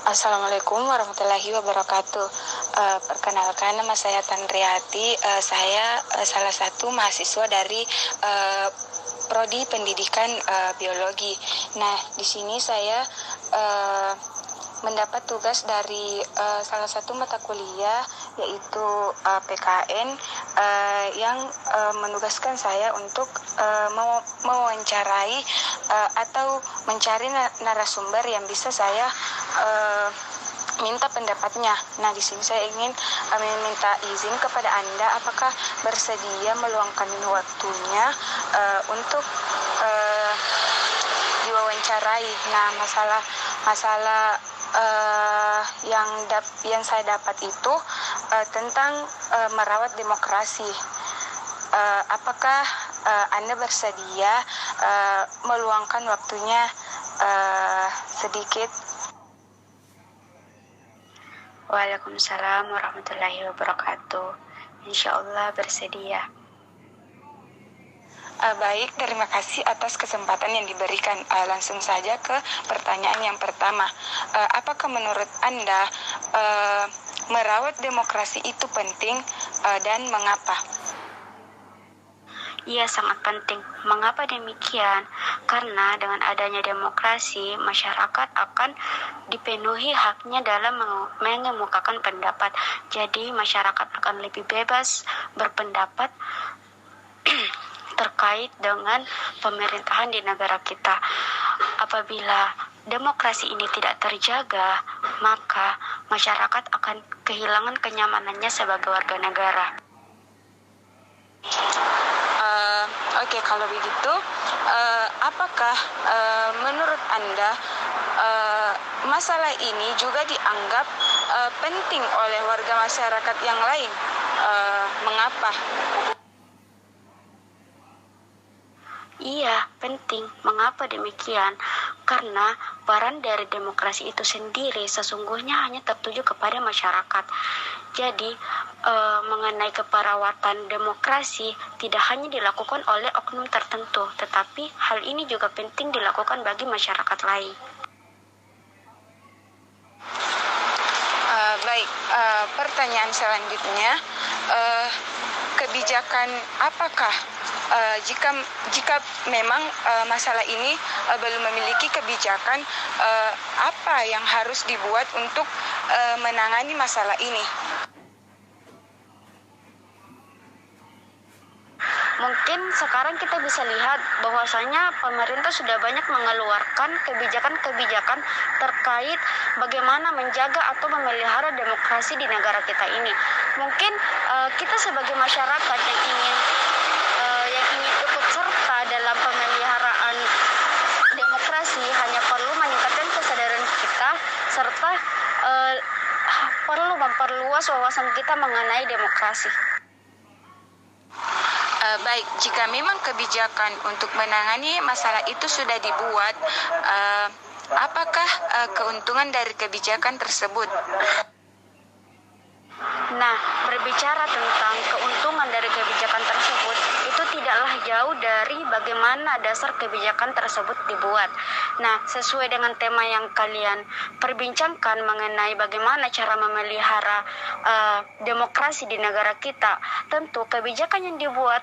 Assalamualaikum warahmatullahi wabarakatuh. Perkenalkan, nama saya Tanriati. Saya salah satu mahasiswa dari Prodi Pendidikan Biologi. Nah, di sini saya uh, mendapat tugas dari salah satu mata kuliah, yaitu PKN, yang menugaskan saya untuk mewawancarai atau mencari narasumber yang bisa saya minta pendapatnya. Nah, di sini saya ingin meminta izin kepada Anda, apakah bersedia meluangkan waktunya untuk diwawancarai. Nah, masalah yang saya dapat itu tentang merawat demokrasi. Apakah Anda bersedia meluangkan waktunya sedikit? Waalaikumsalam warahmatullahi wabarakatuh. Insya Allah bersedia. Baik, terima kasih atas kesempatan yang diberikan. Langsung saja ke pertanyaan yang pertama. Apakah menurut Anda merawat demokrasi itu penting dan mengapa? Iya, sangat penting. Mengapa demikian? Karena dengan adanya demokrasi, masyarakat akan dipenuhi haknya dalam mengemukakan pendapat. Jadi masyarakat akan lebih bebas berpendapat terkait dengan pemerintahan di negara kita. Apabila demokrasi ini tidak terjaga, maka masyarakat akan kehilangan kenyamanannya sebagai warga negara. Oke, kalau begitu, apakah menurut Anda masalah ini juga dianggap penting oleh warga masyarakat yang lain? Mengapa? Iya, penting. Mengapa demikian? Karena peran dari demokrasi itu sendiri sesungguhnya hanya tertuju kepada masyarakat. Jadi, mengenai keperawatan demokrasi tidak hanya dilakukan oleh oknum tertentu, tetapi hal ini juga penting dilakukan bagi masyarakat lain. Baik, pertanyaan selanjutnya, kebijakan apakah jika memang masalah ini belum memiliki kebijakan, apa yang harus dibuat untuk menangani masalah ini? Mungkin sekarang kita bisa lihat bahwasanya pemerintah sudah banyak mengeluarkan kebijakan-kebijakan terkait bagaimana menjaga atau memelihara demokrasi di negara kita ini. Mungkin kita sebagai masyarakat yang ingin ikut serta dalam pemeliharaan demokrasi hanya perlu meningkatkan kesadaran kita serta perlu memperluas wawasan kita mengenai demokrasi. Baik, jika memang kebijakan untuk menangani masalah itu sudah dibuat, apakah keuntungan dari kebijakan tersebut? Nah, berbicara tentang keuntungan dari kebijakan tersebut, itu tidaklah jauh dari bagaimana dasar kebijakan tersebut dibuat. Nah, sesuai dengan tema yang kalian perbincangkan mengenai bagaimana cara memelihara demokrasi di negara kita, tentu kebijakan yang dibuat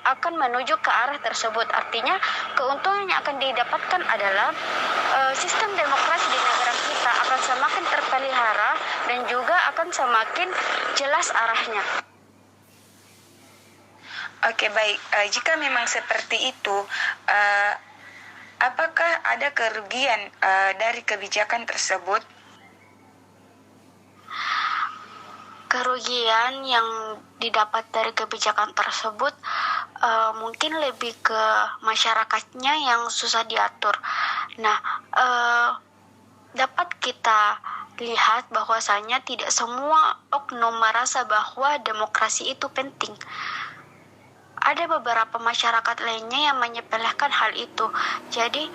akan menuju ke arah tersebut. Artinya, keuntungan yang akan didapatkan adalah sistem demokrasi di negara kita akan semakin terpelihara dan juga akan semakin jelas arahnya. Oke, baik. Jika memang seperti itu, apakah ada kerugian dari kebijakan tersebut? Kerugian yang didapat dari kebijakan tersebut mungkin lebih ke masyarakatnya yang susah diatur. Nah, dapat kita lihat bahwasanya tidak semua oknum merasa bahwa demokrasi itu penting. Ada beberapa masyarakat lainnya yang menyepelekan hal itu. Jadi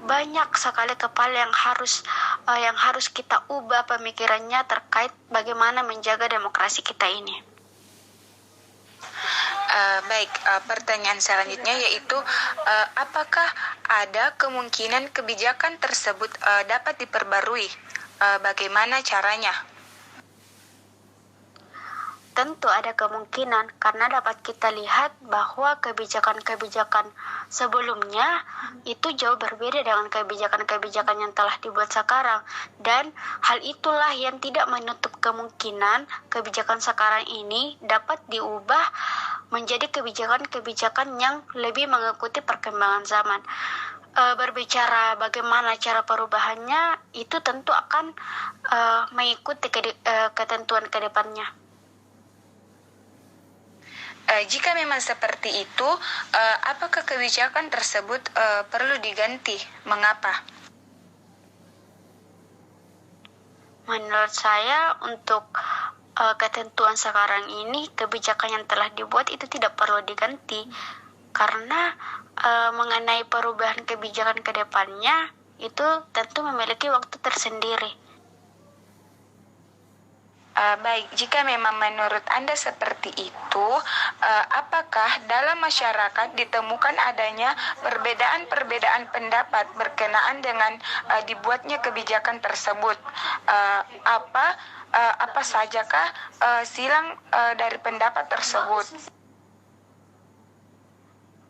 banyak sekali kepala yang harus kita ubah pemikirannya terkait bagaimana menjaga demokrasi kita ini. Baik, pertanyaan selanjutnya yaitu apakah ada kemungkinan kebijakan tersebut dapat diperbarui? Bagaimana caranya? Tentu ada kemungkinan karena dapat kita lihat bahwa kebijakan-kebijakan sebelumnya itu jauh berbeda dengan kebijakan-kebijakan yang telah dibuat sekarang, dan hal itulah yang tidak menutup kemungkinan kebijakan sekarang ini dapat diubah menjadi kebijakan-kebijakan yang lebih mengikuti perkembangan zaman. Berbicara bagaimana cara perubahannya itu tentu akan mengikuti ketentuan ke depannya. Jika memang seperti itu, apakah kebijakan tersebut perlu diganti? Mengapa? Menurut saya, untuk ketentuan sekarang ini, kebijakan yang telah dibuat itu tidak perlu diganti, karena mengenai perubahan kebijakan ke depannya itu tentu memiliki waktu tersendiri. Baik, jika memang menurut Anda seperti itu, apakah dalam masyarakat ditemukan adanya perbedaan-perbedaan pendapat berkenaan dengan dibuatnya kebijakan tersebut? Apa sajakah silang dari pendapat tersebut?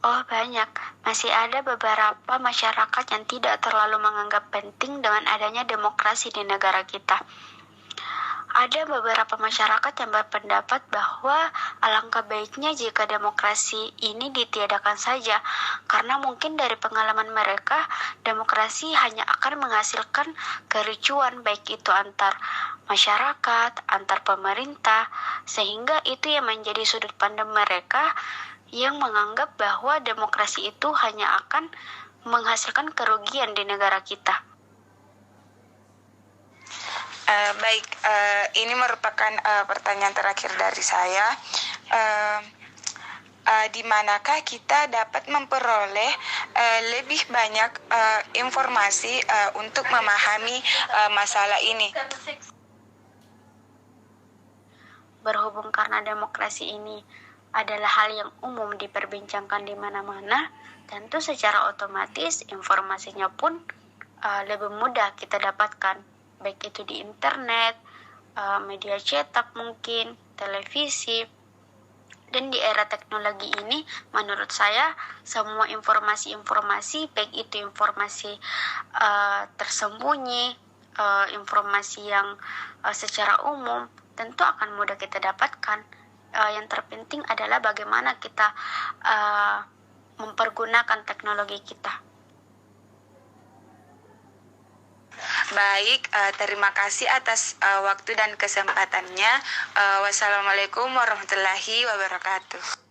Oh, banyak. Masih ada beberapa masyarakat yang tidak terlalu menganggap penting dengan adanya demokrasi di negara kita. Ada beberapa masyarakat yang berpendapat bahwa alangkah baiknya jika demokrasi ini ditiadakan saja, karena mungkin dari pengalaman mereka, demokrasi hanya akan menghasilkan kericuan baik itu antar masyarakat, antar pemerintah, sehingga itu yang menjadi sudut pandang mereka yang menganggap bahwa demokrasi itu hanya akan menghasilkan kerugian di negara kita. Baik, ini merupakan pertanyaan terakhir dari saya. Di manakah kita dapat memperoleh lebih banyak informasi untuk memahami masalah ini? Berhubung karena demokrasi ini adalah hal yang umum diperbincangkan di mana-mana, tentu secara otomatis informasinya pun lebih mudah kita dapatkan, baik itu di internet, media cetak mungkin, televisi. Dan di era teknologi ini, menurut saya, semua informasi-informasi, baik itu informasi tersembunyi, informasi yang secara umum, tentu akan mudah kita dapatkan. Yang terpenting adalah bagaimana kita mempergunakan teknologi kita. Baik, terima kasih atas waktu dan kesempatannya. Wassalamualaikum warahmatullahi wabarakatuh.